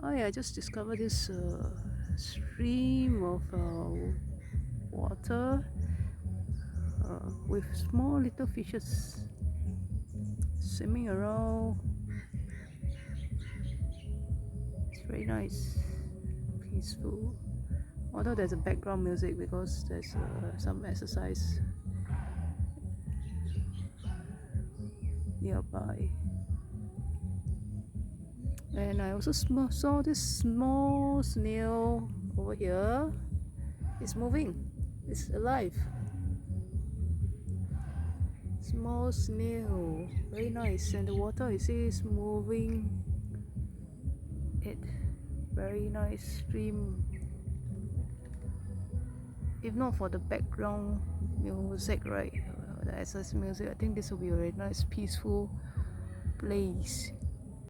Hi, I just discovered this stream of water with small little fishes swimming around. It's very nice, peaceful. Although there's a background music because there's some exercise nearby. And I also saw this small snail over here. It's moving, it's alive. Small snail, very nice. And the water, you see, is moving it. Very nice stream. If not for the background music, right, the exercise music, I think this will be a very nice peaceful place.